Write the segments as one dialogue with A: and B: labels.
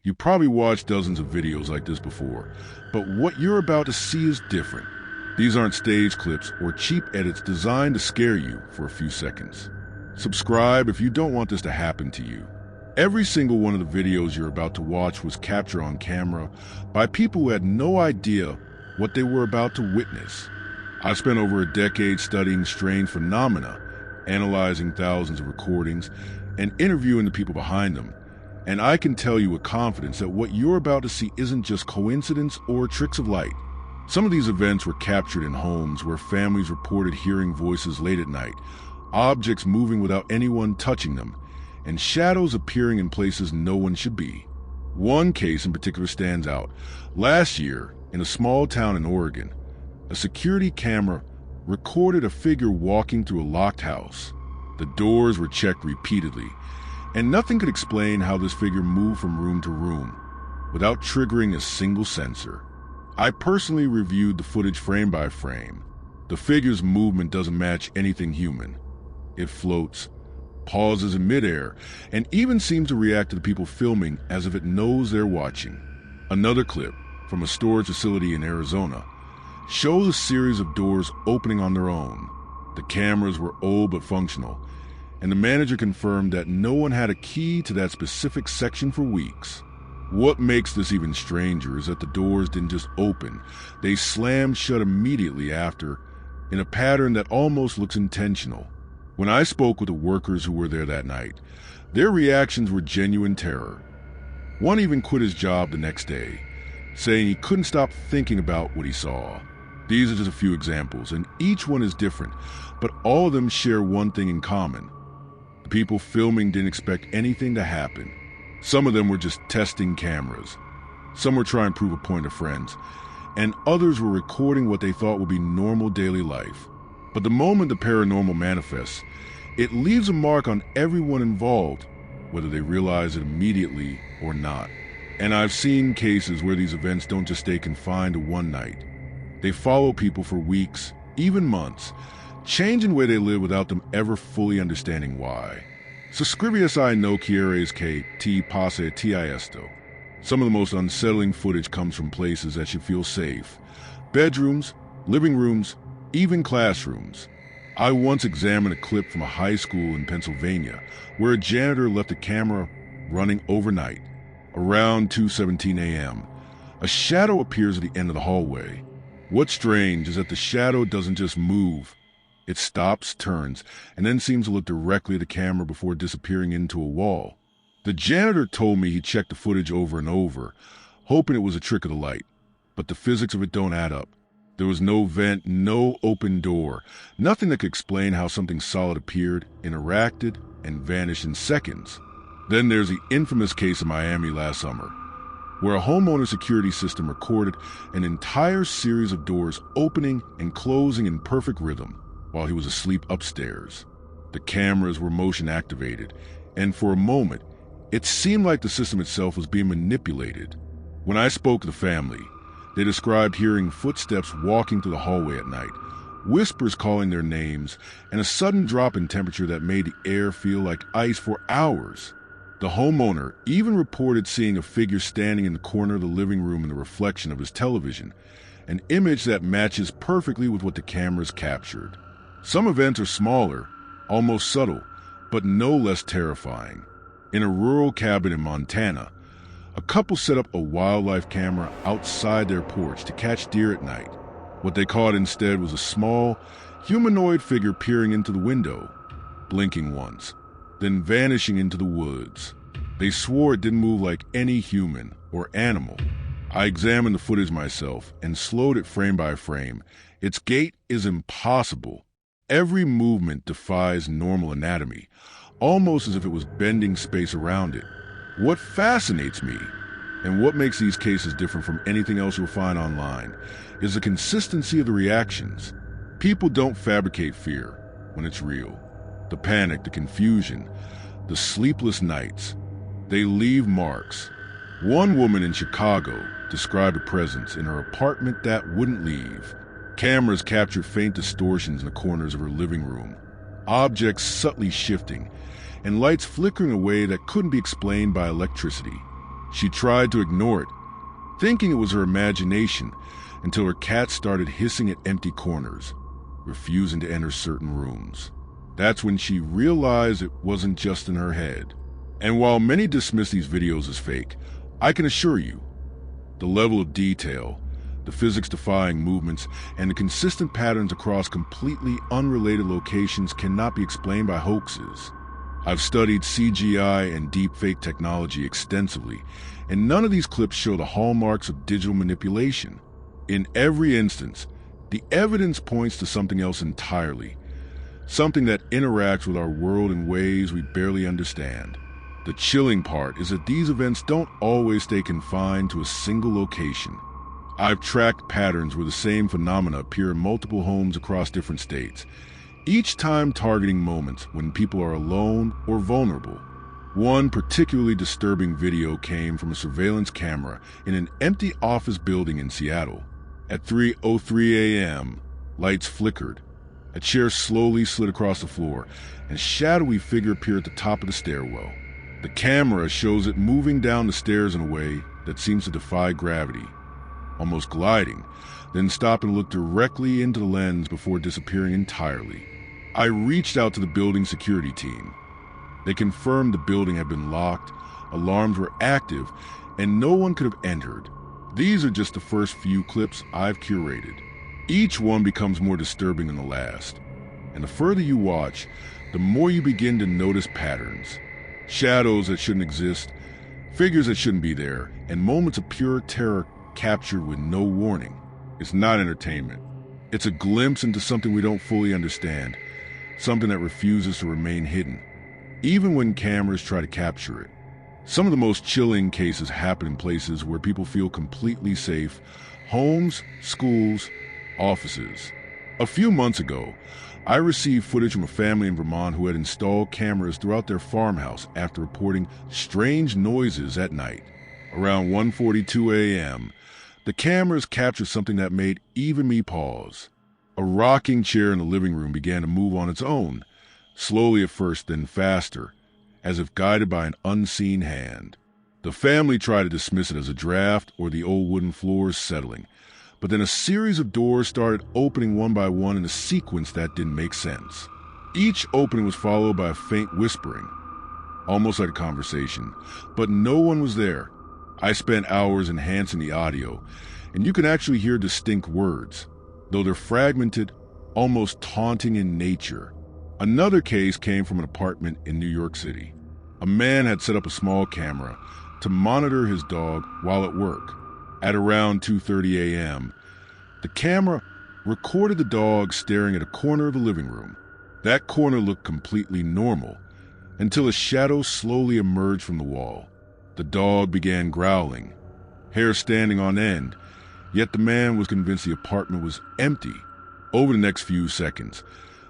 A: You've probably watched dozens of videos like this before, but what you're about to see is different. These aren't stage clips or cheap edits designed to scare you for a few seconds. Subscribe if you don't want this to happen to you. Every single one of the videos you're about to watch was captured on camera by people who had no idea what they were about to witness. I spent over a decade studying strange phenomena, analyzing thousands of recordings, and interviewing the people behind them. And I can tell you with confidence that what you're about to see isn't just coincidence or tricks of light. Some of these events were captured in homes where families reported hearing voices late at night, objects moving without anyone touching them, and shadows appearing in places no one should be. One case in particular stands out. Last year, in a small town in Oregon, a security camera recorded a figure walking through a locked house. The doors were checked repeatedly, and nothing could explain how this figure moved from room to room without triggering a single sensor. I personally reviewed the footage frame by frame. The figure's movement doesn't match anything human. It floats, pauses in midair, and even seems to react to the people filming as if it knows they're watching. Another clip from a storage facility in Arizona shows a series of doors opening on their own. The cameras were old but functional, and the manager confirmed that no one had a key to that specific section for weeks. What makes this even stranger is that the doors didn't just open, they slammed shut immediately after, in a pattern that almost looks intentional. When I spoke with the workers who were there that night, their reactions were genuine terror. One even quit his job the next day, saying he couldn't stop thinking about what he saw. These are just a few examples, and each one is different, but all of them share one thing in common. The people filming didn't expect anything to happen. Some of them were just testing cameras. Some were trying to prove a point to friends, and others were recording what they thought would be normal daily life. But the moment the paranormal manifests, it leaves a mark on everyone involved, whether they realize it immediately or not. And I've seen cases where these events don't just stay confined to one night. They follow people for weeks, even months, changing the way they live without them ever fully understanding why. So scariest no quieres que te pase a ti esto. Some of the most unsettling footage comes from places that should feel safe. Bedrooms, living rooms, even classrooms. I once examined a clip from a high school in Pennsylvania where a janitor left a camera running overnight. Around 2:17 a.m., a shadow appears at the end of the hallway. What's strange is that the shadow doesn't just move. It stops, turns, and then seems to look directly at the camera before disappearing into a wall. The janitor told me he checked the footage over and over, hoping it was a trick of the light. But the physics of it don't add up. There was no vent, no open door, nothing that could explain how something solid appeared, interacted, and vanished in seconds. Then there's the infamous case in Miami last summer, where a homeowner security system recorded an entire series of doors opening and closing in perfect rhythm while he was asleep upstairs. The cameras were motion activated, and for a moment, it seemed like the system itself was being manipulated. When I spoke to the family, they described hearing footsteps walking through the hallway at night, whispers calling their names, and a sudden drop in temperature that made the air feel like ice for hours. The homeowner even reported seeing a figure standing in the corner of the living room in the reflection of his television, an image that matches perfectly with what the cameras captured. Some events are smaller, almost subtle, but no less terrifying. In a rural cabin in Montana, a couple set up a wildlife camera outside their porch to catch deer at night. What they caught instead was a small, humanoid figure peering into the window, blinking once, then vanishing into the woods. They swore it didn't move like any human or animal. I examined the footage myself and slowed it frame by frame. Its gait is impossible. Every movement defies normal anatomy, almost as if it was bending space around it. What fascinates me, and what makes these cases different from anything else you'll find online, is the consistency of the reactions. People don't fabricate fear when it's real. The panic, the confusion, the sleepless nights, they leave marks. One woman in Chicago described a presence in her apartment that wouldn't leave. Cameras captured faint distortions in the corners of her living room, objects subtly shifting, and lights flickering away that couldn't be explained by electricity. She tried to ignore it, thinking it was her imagination, until her cat started hissing at empty corners, refusing to enter certain rooms. That's when she realized it wasn't just in her head. And while many dismiss these videos as fake, I can assure you, the level of detail, the physics-defying movements, and the consistent patterns across completely unrelated locations cannot be explained by hoaxes. I've studied CGI and deepfake technology extensively, and none of these clips show the hallmarks of digital manipulation. In every instance, the evidence points to something else entirely, something that interacts with our world in ways we barely understand. The chilling part is that these events don't always stay confined to a single location. I've tracked patterns where the same phenomena appear in multiple homes across different states, each time targeting moments when people are alone or vulnerable. One particularly disturbing video came from a surveillance camera in an empty office building in Seattle. At 3:03 a.m., lights flickered. A chair slowly slid across the floor, and a shadowy figure appeared at the top of the stairwell. The camera shows it moving down the stairs in a way that seems to defy gravity, almost gliding, then stop and look directly into the lens before disappearing entirely. I reached out to the building security team. They confirmed the building had been locked, alarms were active, and no one could have entered. These are just the first few clips I've curated. Each one becomes more disturbing than the last. And the further you watch, the more you begin to notice patterns. Shadows that shouldn't exist, figures that shouldn't be there, and moments of pure terror captured with no warning. It's not entertainment. It's a glimpse into something we don't fully understand, something that refuses to remain hidden, even when cameras try to capture it. Some of the most chilling cases happen in places where people feel completely safe: homes, schools, offices. A few months ago, I received footage from a family in Vermont who had installed cameras throughout their farmhouse after reporting strange noises at night. Around 1:42 a.m., the cameras captured something that made even me pause. A rocking chair in the living room began to move on its own, slowly at first, then faster, as if guided by an unseen hand. The family tried to dismiss it as a draft or the old wooden floors settling, but then a series of doors started opening one by one in a sequence that didn't make sense. Each opening was followed by a faint whispering, almost like a conversation, but no one was there. I spent hours enhancing the audio, and you can actually hear distinct words, though they're fragmented, almost taunting in nature. Another case came from an apartment in New York City. A man had set up a small camera to monitor his dog while at work. At around 2:30 a.m., the camera recorded the dog staring at a corner of the living room. That corner looked completely normal until a shadow slowly emerged from the wall. The dog began growling, hair standing on end, yet the man was convinced the apartment was empty. Over the next few seconds,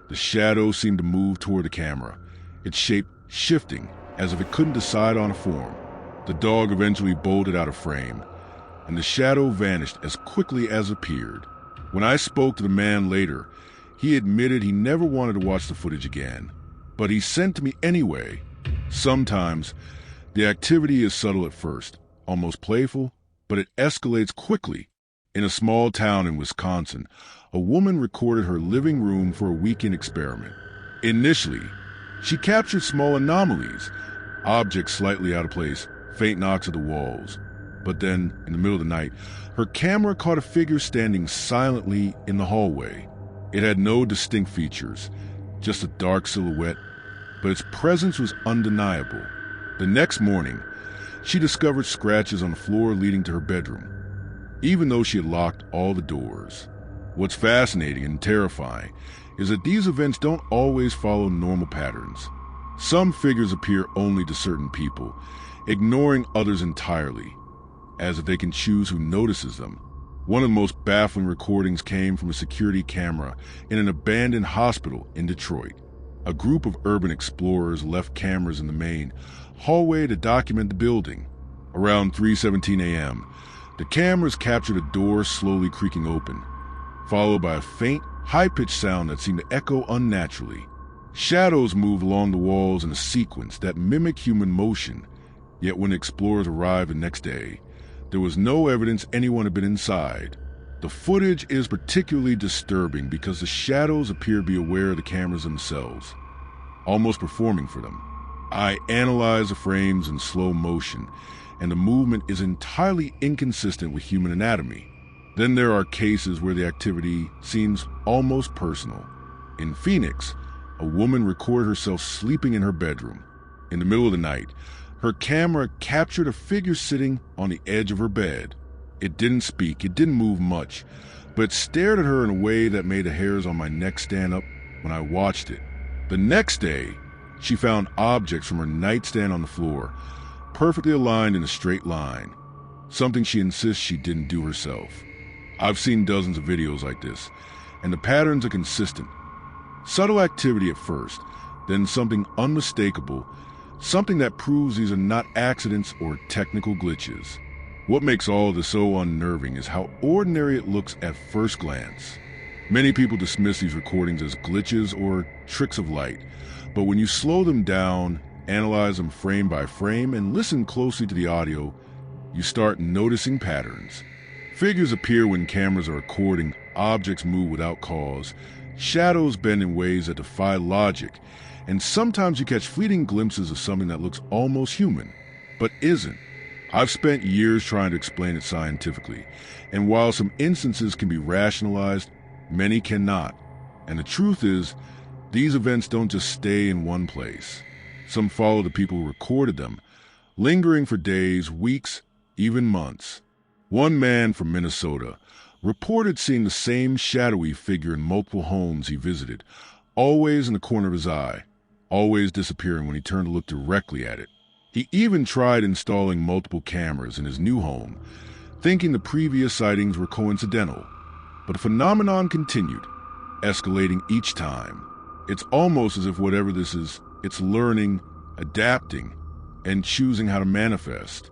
A: the shadow seemed to move toward the camera, its shape shifting as if it couldn't decide on a form. The dog eventually bolted out of frame, and the shadow vanished as quickly as it appeared. When I spoke to the man later, he admitted he never wanted to watch the footage again, but he sent to me anyway. Sometimes, the activity is subtle at first, almost playful, but it escalates quickly. In a small town in Wisconsin, a woman recorded her living room for a weekend experiment. Initially, she captured small anomalies, objects slightly out of place, faint knocks at the walls. But then, in the middle of the night, her camera caught a figure standing silently in the hallway. It had no distinct features, just a dark silhouette, but its presence was undeniable. The next morning, she discovered scratches on the floor leading to her bedroom, even though she had locked all the doors. What's fascinating and terrifying is that these events don't always follow normal patterns. Some figures appear only to certain people, ignoring others entirely, as if they can choose who notices them. One of the most baffling recordings came from a security camera in an abandoned hospital in Detroit. A group of urban explorers left cameras in the main hallway to document the building. Around 3:17 a.m., the cameras captured a door slowly creaking open, followed by a faint, high-pitched sound that seemed to echo unnaturally. Shadows moved along the walls in a sequence that mimicked human motion, Yet when explorers arrived the next day, there was no evidence anyone had been inside. The footage is particularly disturbing because the shadows appear to be aware of the cameras themselves, almost performing for them. I analyze the frames in slow motion, and the movement is entirely inconsistent with human anatomy. Then there are cases where the activity seems almost personal. In Phoenix, a woman recorded herself sleeping in her bedroom. In the middle of the night, her camera captured a figure sitting on the edge of her bed. It didn't speak, it didn't move much, but it stared at her in a way that made the hairs on my neck stand up when I watched it. The next day, she found objects from her nightstand on the floor, perfectly aligned in a straight line, something she insists she didn't do herself. I've seen dozens of videos like this, and the patterns are consistent. Subtle activity at first, then something unmistakable, something that proves these are not accidents or technical glitches. What makes all of this so unnerving is how ordinary it looks at first glance. Many people dismiss these recordings as glitches or tricks of light, but when you slow them down, analyze them frame by frame, and listen closely to the audio, you start noticing patterns. Figures appear when cameras are recording, objects move without cause, shadows bend in ways that defy logic, and sometimes you catch fleeting glimpses of something that looks almost human, but isn't. I've spent years trying to explain it scientifically, and while some instances can be rationalized, many cannot. And the truth is, these events don't just stay in one place. Some follow the people who recorded them, lingering for days, weeks, even months. One man from Minnesota reported seeing the same shadowy figure in multiple homes he visited, always in the corner of his eye, always disappearing when he turned to look directly at it. He even tried installing multiple cameras in his new home, thinking the previous sightings were coincidental. But the phenomenon continued, escalating each time. It's almost as if whatever this is, it's learning, adapting, and choosing how to manifest.